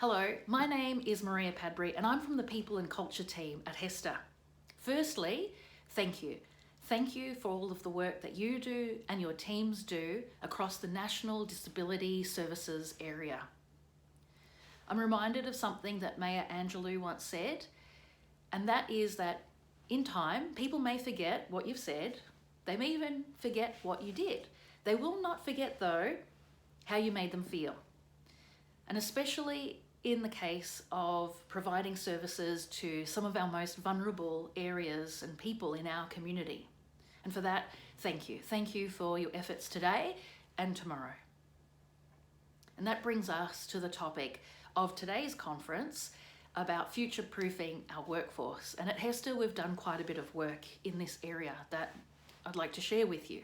Hello, my name is Maria Padbury and I'm from the People and Culture team at HESTA. Firstly, thank you. Thank you for all of the work that you do and your teams do across the National Disability Services area. I'm reminded of something that Maya Angelou once said, and that is that in time, people may forget what you've said. They may even forget what you did. They will not forget, though, how you made them feel. And especially in the case of providing services to some of our most vulnerable areas and people in our community. And for that, thank you. Thank you for your efforts today and tomorrow. And that brings us to the topic of today's conference about future-proofing our workforce. And at HESTA, we've done quite a bit of work in this area that I'd like to share with you.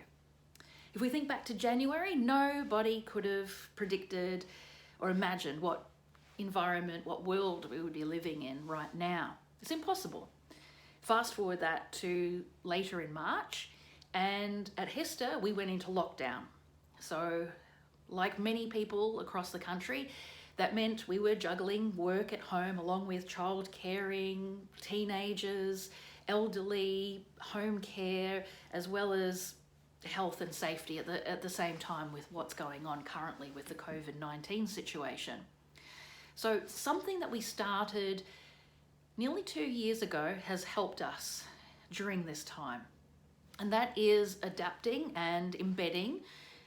If we think back to January, nobody could have predicted or imagined what environment, what world we would be living in right now. It's impossible. Fast forward that to later in March, and at HESTA, we went into lockdown. So, like many people across the country, that meant we were juggling work at home along with child caring, teenagers, elderly, home care, as well as health and safety at the same time with what's going on currently with the COVID-19 situation. So something that we started nearly 2 years ago has helped us during this time, and that is adapting and embedding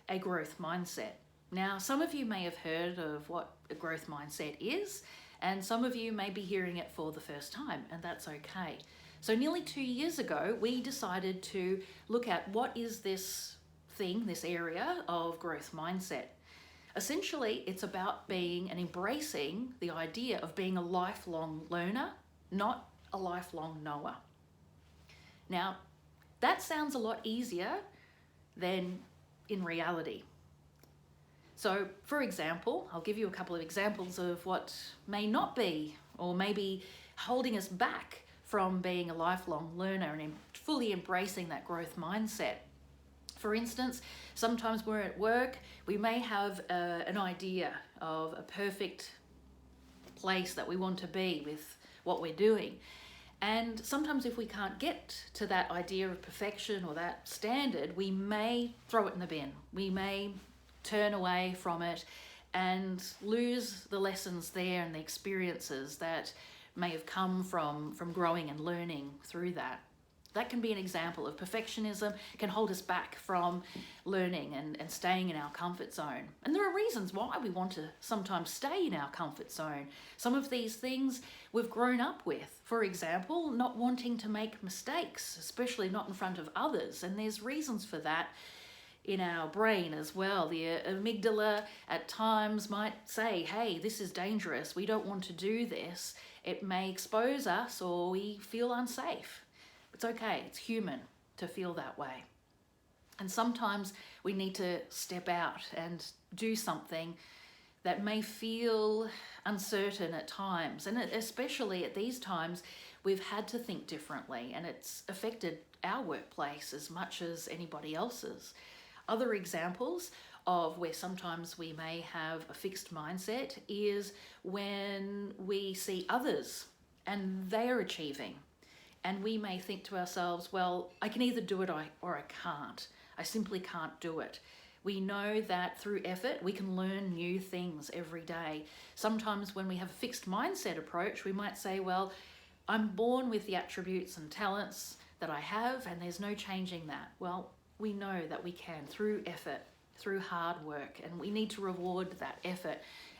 a growth mindset. Now, some of you may have heard of what a growth mindset is, and some of you may be hearing it for the first time, and that's okay. So nearly 2 years ago, we decided to look at what is this thing, this area of growth mindset. Essentially, it's about being and embracing the idea of being a lifelong learner, not a lifelong knower. Now, that sounds a lot easier than in reality. So, for example, I'll give you a couple of examples of what may not be or maybe holding us back from being a lifelong learner and fully embracing that growth mindset. For instance, sometimes we're at work, we may have an idea of a perfect place that we want to be with what we're doing. And sometimes if we can't get to that idea of perfection or that standard, we may throw it in the bin. We may turn away from it and lose the lessons there and the experiences that may have come from growing and learning through that. That can be an example of perfectionism, can hold us back from learning and staying in our comfort zone. And there are reasons why we want to sometimes stay in our comfort zone. Some of these things we've grown up with. For example, not wanting to make mistakes, especially not in front of others. And there's reasons for that in our brain as well. The amygdala at times might say, hey, this is dangerous. We don't want to do this. It may expose us or we feel unsafe. It's okay, it's human to feel that way. And sometimes we need to step out and do something that may feel uncertain at times. And especially at these times, we've had to think differently and it's affected our workplace as much as anybody else's. Other examples of where sometimes we may have a fixed mindset is when we see others and they're achieving. And we may think to ourselves, well, I can either do it or I can't. I simply can't do it. We know that through effort, we can learn new things every day. Sometimes when we have a fixed mindset approach, we might say, well, I'm born with the attributes and talents that I have, and there's no changing that. Well, we know that we can through effort, through hard work, and we need to reward that effort.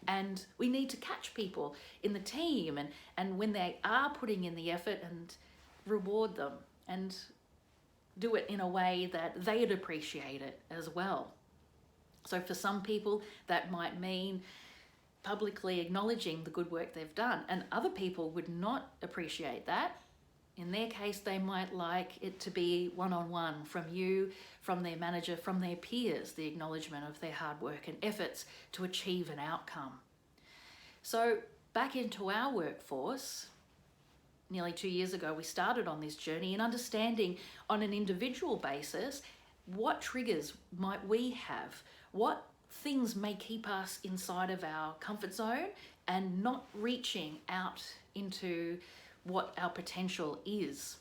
And we need to catch people in the team and when they are putting in the effort and reward them and do it in a way that they'd appreciate it as well. So for some people, that might mean publicly acknowledging the good work they've done, and other people would not appreciate that. In their case, they might like it to be one-on-one from you, from their manager, from their peers, the acknowledgement of their hard work and efforts to achieve an outcome. So back into our workforce, nearly 2 years ago, we started on this journey in understanding on an individual basis what triggers might we have, what things may keep us inside of our comfort zone and not reaching out into what our potential is.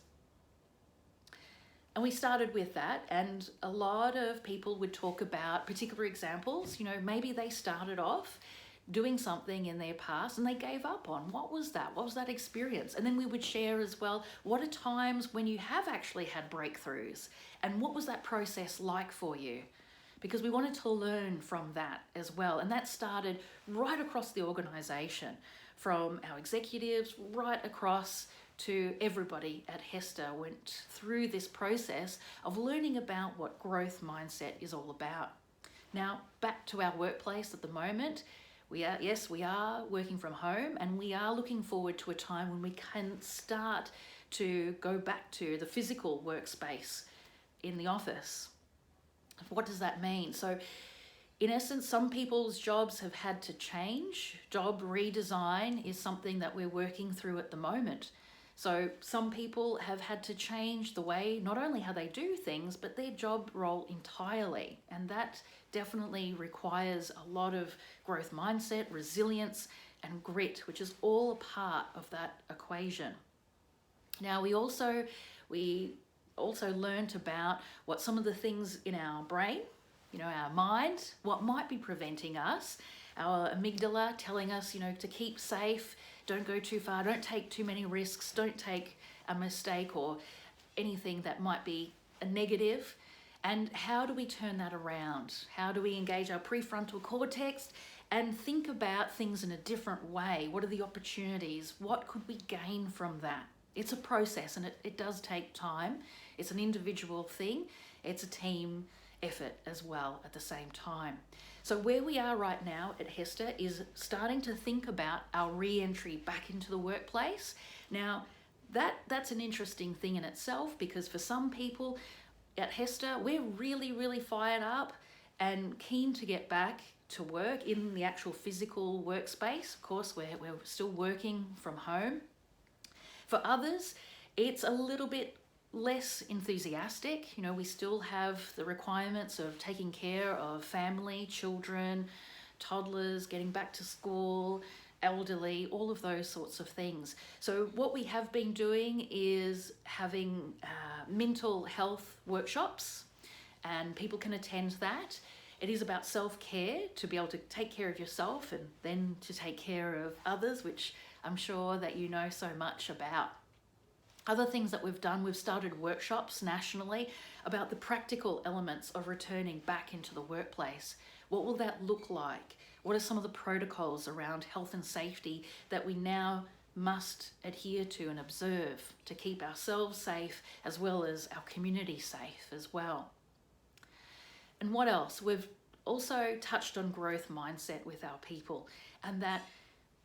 And we started with that, and a lot of people would talk about particular examples. Maybe they started off doing something in their past and they gave up on. What was that? What was that experience? And then we would share as well, what are times when you have actually had breakthroughs, and what was that process like for you? Because we wanted to learn from that as well. And that started right across the organization, from our executives right across to everybody at HESTA went through this process of learning about what growth mindset is all about. Now, back to our workplace at the moment. We are working from home, and we are looking forward to a time when we can start to go back to the physical workspace in the office. What does that mean? So in essence, some people's jobs have had to change. Job redesign is something that we're working through at the moment. So some people have had to change the way, not only how they do things, but their job role entirely. And that definitely requires a lot of growth mindset, resilience, and grit, which is all a part of that equation. Now, we also learnt about what some of the things in our brain, our mind, what might be preventing us, our amygdala telling us, to keep safe, don't go too far, don't take too many risks, don't take a mistake or anything that might be a negative. And how do we turn that around? How do we engage our prefrontal cortex and think about things in a different way? What are the opportunities? What could we gain from that? It's a process, and it does take time. It's an individual thing. It's a team effort as well at the same time. So where we are right now at HESTA is starting to think about our re-entry back into the workplace. Now, that's an interesting thing in itself, because for some people at HESTA, we're really, really fired up and keen to get back to work in the actual physical workspace. Of course, we're still working from home. For others, it's a little bit less enthusiastic. We still have the requirements of taking care of family, children, toddlers, getting back to school, elderly, all of those sorts of things. So what we have been doing is having mental health workshops, and people can attend that. It is about self-care, to be able to take care of yourself and then to take care of others, which I'm sure that you know so much about. Other things that we've done, we've started workshops nationally about the practical elements of returning back into the workplace. What will that look like? What are some of the protocols around health and safety that we now must adhere to and observe to keep ourselves safe, as well as our community safe as well? And what else? We've also touched on growth mindset with our people, and that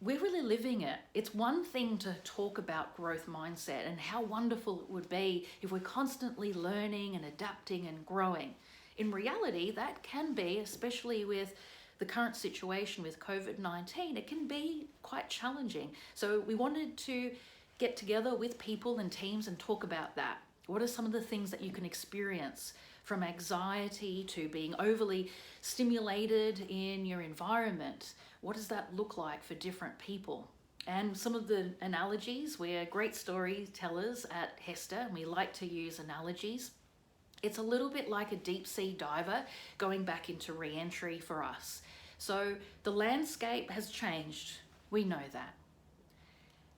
we're really living it. It's one thing to talk about growth mindset and how wonderful it would be if we're constantly learning and adapting and growing. In reality, that can be, especially with the current situation with COVID-19, it can be quite challenging. So we wanted to get together with people and teams and talk about that. What are some of the things that you can experience, from anxiety to being overly stimulated in your environment? What does that look like for different people? And some of the analogies, we're great storytellers at HESTA, and we like to use analogies. It's a little bit like a deep sea diver going back into re-entry for us. So the landscape has changed, we know that.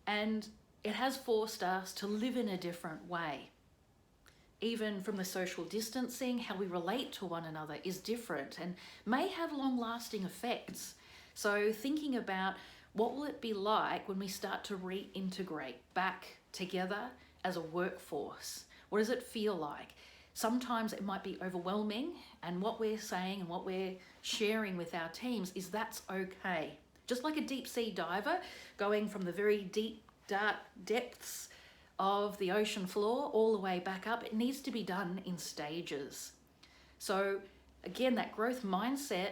And it has forced us to live in a different way. Even from the social distancing, how we relate to one another is different and may have long-lasting effects. So thinking about what will it be like when we start to reintegrate back together as a workforce? What does it feel like? Sometimes it might be overwhelming, and what we're saying and what we're sharing with our teams is that's okay. Just like a deep sea diver going from the very deep, dark depths of the ocean floor all the way back up, it needs to be done in stages. So again, that growth mindset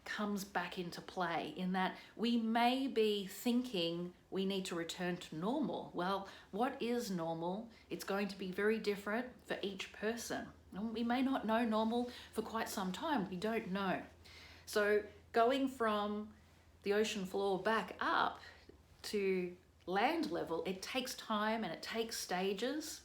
comes back into play in that we may be thinking we need to return to normal. Well, what is normal? It's going to be very different for each person. And we may not know normal for quite some time. We don't know. So going from the ocean floor back up to land level, it takes time and it takes stages,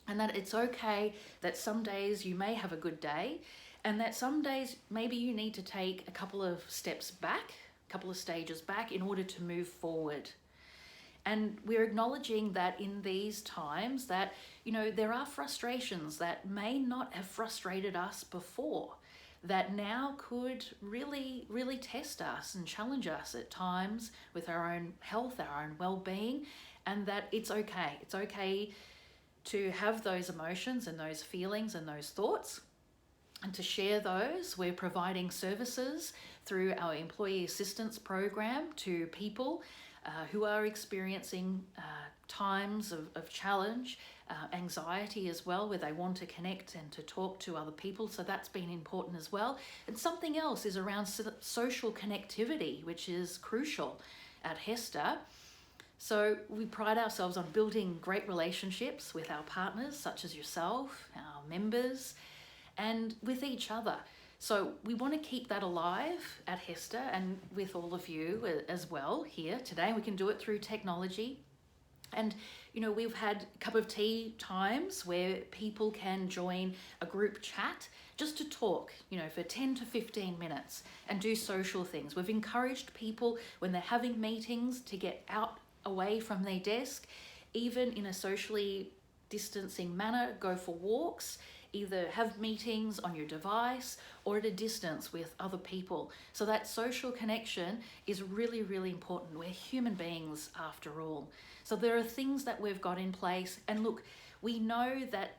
and that it's okay that some days you may have a good day, and that some days maybe you need to take a couple of steps back, a couple of stages back in order to move forward. And we're acknowledging that in these times that, there are frustrations that may not have frustrated us before, that now could really, really test us and challenge us at times with our own health, our own well-being, and that it's okay. It's okay to have those emotions and those feelings and those thoughts, and to share those. We're providing services through our employee assistance program to people who are experiencing times of challenge, anxiety as well, where they want to connect and to talk to other people. So that's been important as well. And something else is around social connectivity, which is crucial at HESTA. So we pride ourselves on building great relationships with our partners, such as yourself, our members, and with each other. So we want to keep that alive at HESTA and with all of you as well here today. We can do it through technology. And, we've had cup of tea times where people can join a group chat just to talk, for 10 to 15 minutes and do social things. We've encouraged people when they're having meetings to get out away from their desk, even in a socially distancing manner, go for walks, either have meetings on your device or at a distance with other people. So that social connection is really, really important. We're human beings after all. So there are things that we've got in place. And look, we know that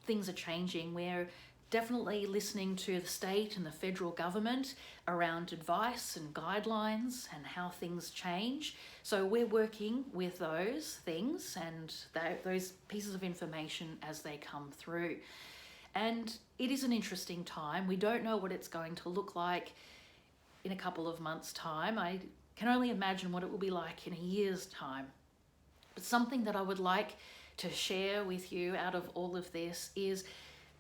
things are changing. We're definitely listening to the state and the federal government around advice and guidelines and how things change. So we're working with those things and those pieces of information as they come through. And it is an interesting time. We don't know what it's going to look like in a couple of months' time. I can only imagine what it will be like in a year's time. But something that I would like to share with you out of all of this is,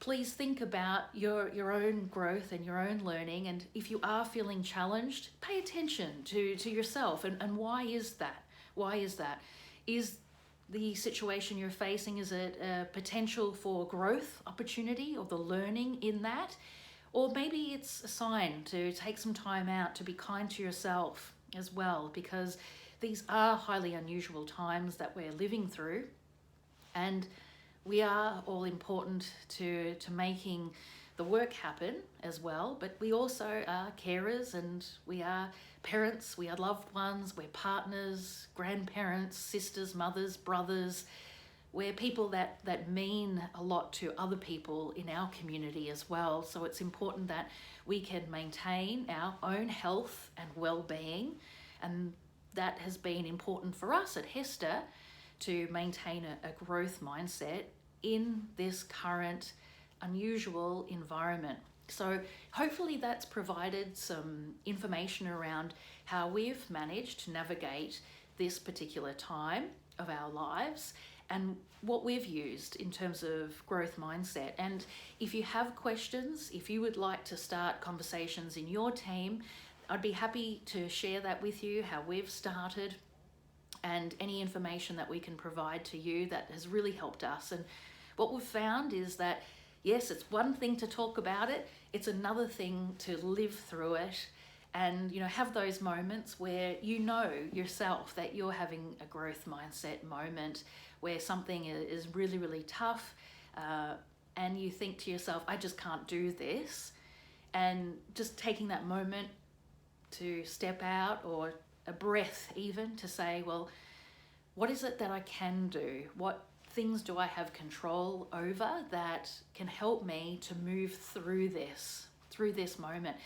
please think about your own growth and your own learning. And if you are feeling challenged, pay attention to yourself. And why is that? Why is that? Is the situation you're facing, is it a potential for growth opportunity or the learning in that? Or maybe it's a sign to take some time out to be kind to yourself as well, because these are highly unusual times that we're living through, and we are all important to making the work happen as well. But we also are carers, and we are parents, we are loved ones, we're partners, grandparents, sisters, mothers, brothers. We're people that mean a lot to other people in our community as well. So it's important that we can maintain our own health and well-being, and that has been important for us at HESTA to maintain a growth mindset in this current unusual environment. So hopefully that's provided some information around how we've managed to navigate this particular time of our lives and what we've used in terms of growth mindset. And if you have questions, if you would like to start conversations in your team, I'd be happy to share that with you, how we've started and any information that we can provide to you that has really helped us. And what we've found is that, yes, it's one thing to talk about it, it's another thing to live through it and have those moments where yourself that you're having a growth mindset moment where something is really, really tough, and you think to yourself, I just can't do this. And just taking that moment to step out, or a breath even, to say, well, what is it that I can do? What things do I have control over that can help me to move through this moment?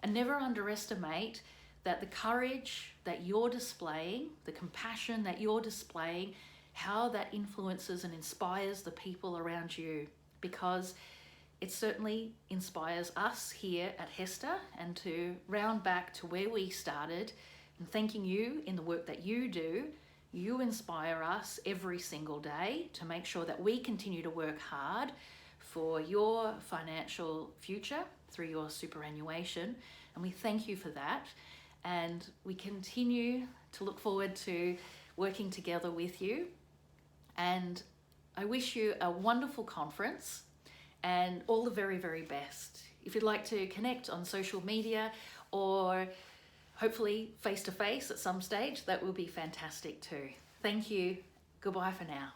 And never underestimate that the courage that you're displaying, the compassion that you're displaying, how that influences and inspires the people around you, because it certainly inspires us here at HESTA. And to round back to where we started, and thanking you in the work that you do, you inspire us every single day to make sure that we continue to work hard for your financial future through your superannuation. And we thank you for that. And we continue to look forward to working together with you. And I wish you a wonderful conference and all the very, very best. If you'd like to connect on social media or hopefully face-to-face at some stage, that will be fantastic too. Thank you. Goodbye for now.